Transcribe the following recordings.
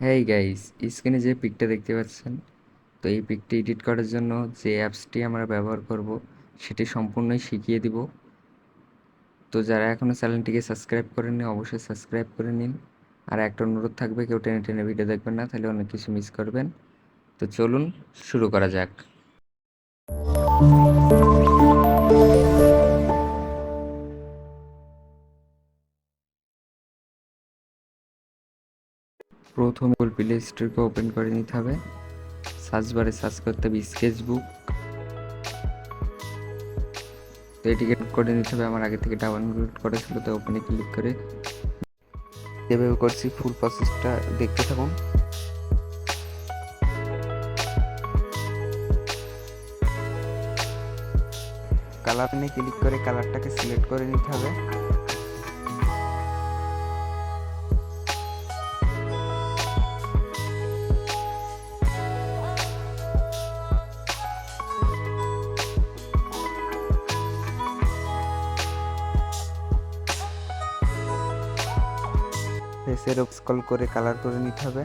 Hey guys, স্ক্রিনে যে পিকটা দেখতে পাচ্ছেন, তো এই পিকটা এডিট করার জন্য যে অ্যাপসটি আমরা ব্যবহার করব সেটি সম্পূর্ণই শিখিয়ে দিব। তো যারা এখনও চ্যানেলটিকে সাবস্ক্রাইব করেননি অবশ্যই সাবস্ক্রাইব করে নিন। আর একটা অনুরোধ থাকবে, কেউ টেনে টেনে ভিডিও দেখবেন না, তাহলে অনেক কিছু মিস করবেন। তো চলুন শুরু করা যাক। প্রথমে গুগল প্লে স্টোরকে ওপেন করে নিতে হবে। সার্চ বারে সার্চ করতে হবে স্কেচবুক। তো এটিকে করে নিতে হবে, আমার আগে থেকে ডাউনলোড করা ছিল। তো ওপেনে ক্লিক করে যেভাবে করছি ফুল প্রসেসটা দেখতে থাকুন। কালার নিয়ে ক্লিক করে কালারটাকে সিলেক্ট করে নিতে হবে। ফেসের স্ক্রল করে কালার করে নিতে হবে।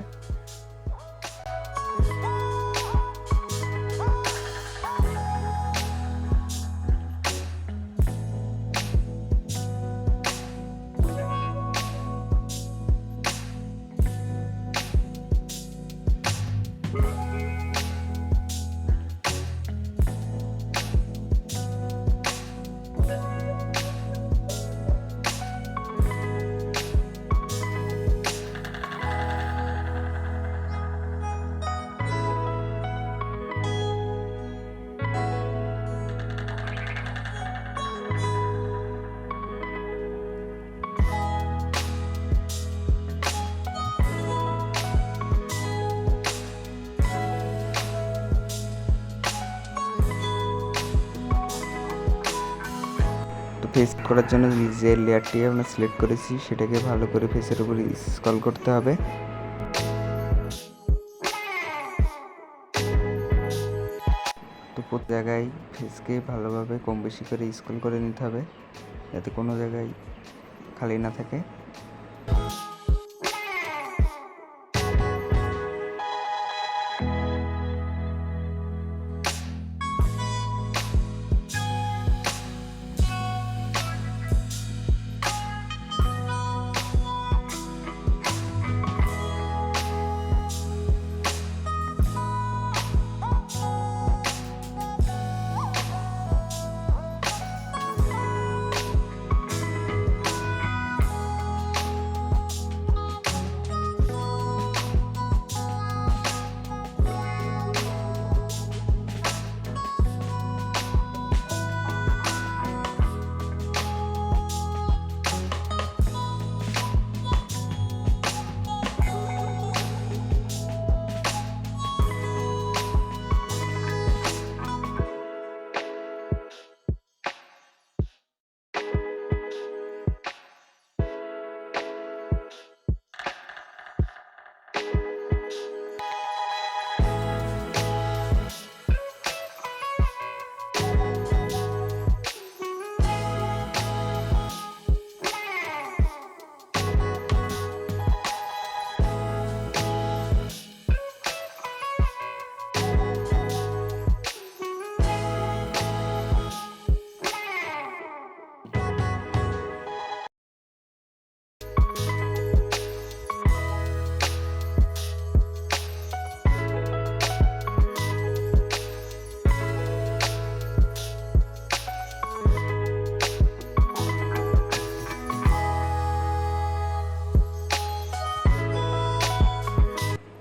ফেস করার জন্য যে লেয়ারটি আমরা সিলেক্ট করেছি সেটাকে ভালো করে ফেসের উপর স্ক্রল করতে হবে। তো প্রতি জায়গায় ফেসকে ভালোভাবে কম বেশি করে স্ক্রল করে নিতে হবে, যাতে কোনো জায়গায় খালি না থাকে।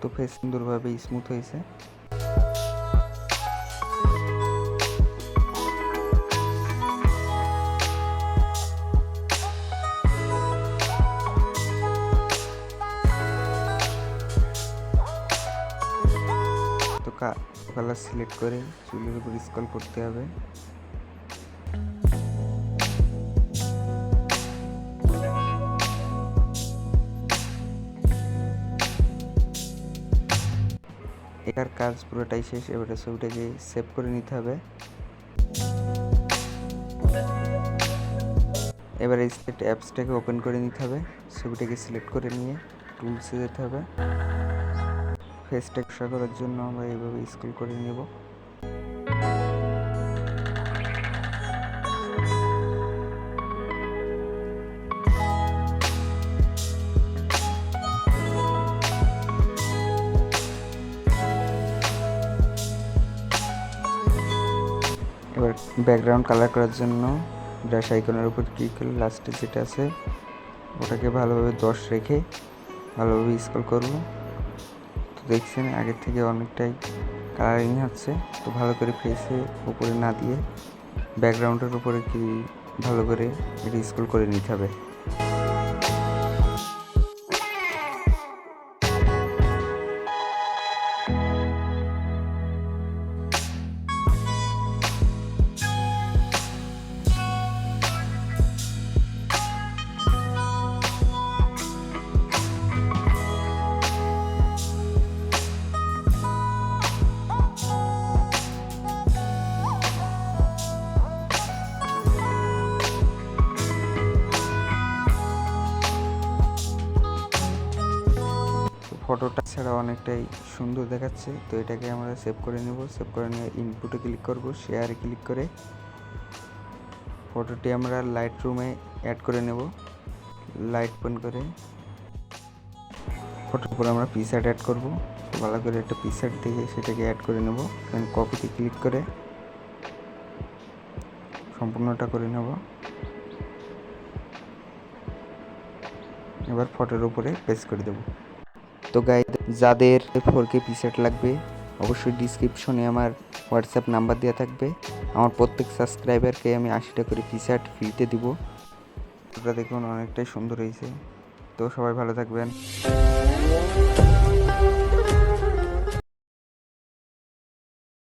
তো ফেস সুন্দরভাবে স্মুথ হয়েছে। তো কালার সিলেক্ট করে চুলের উপর স্ক্রল করতে হবে। এটার কাজ পুরোটাই শেষ। এবারে ছবিটাকে সেভ করে নিতে হবে। এবারে অ্যাপসটাকে ওপেন করে নিতে হবে। ছবিটাকে সিলেক্ট করে নিয়ে টুলসে যেতে হবে। ফেসটা নকশা করার জন্য আমরা এইভাবে স্ক্রল করে নেব। এবার ব্যাকগ্রাউন্ড কালার করার জন্য ব্রাশ আইকনের উপর ক্লিক করে লাস্টে যেটা আছে ওটাকে ভালোভাবে 10 রেখে ভালোভাবে স্ক্রল করব। তো দেখছেন আগের থেকে অনেকটাই কালারিং হচ্ছে। তো ভালো করে ফেসে উপরে না দিয়ে ব্যাকগ্রাউন্ডের উপরে কি ভালো করে এটা স্ক্রল করে নিতে হবে। ফটোটা ছাড়া অনেকটাই সুন্দর দেখাচ্ছে। তো এটাকে আমরা সেভ করে নেব। সেভ করে নিয়ে ইনপুটে ক্লিক করব, শেয়ারে ক্লিক করে ফটোটি আমরা লাইট রুমে অ্যাড করে নেব। লাইট অন করে ফটোর উপর আমরা পিকচার অ্যাড করব। ভালো করে একটা পিকচার দেখে সেটাকে অ্যাড করে নেব। দেন কপিতে ক্লিক করে সম্পূর্ণটা করে নেব। এবার ফটোর উপরে পেস্ট করে দেব। তো গাইস, যাদের 4K পিকচার লাগবে অবশ্যই ডিসক্রিপশনে আমার হোয়াটসঅ্যাপ নাম্বার দেওয়া থাকবে। আমার প্রত্যেক সাবস্ক্রাইবারকে আমি 80 টাকা করে পিকচার ফ্রিতে দিব। ওটা দেখুন অনেকটাই সুন্দর হয়েছে। তো সবাই ভালো থাকবেন।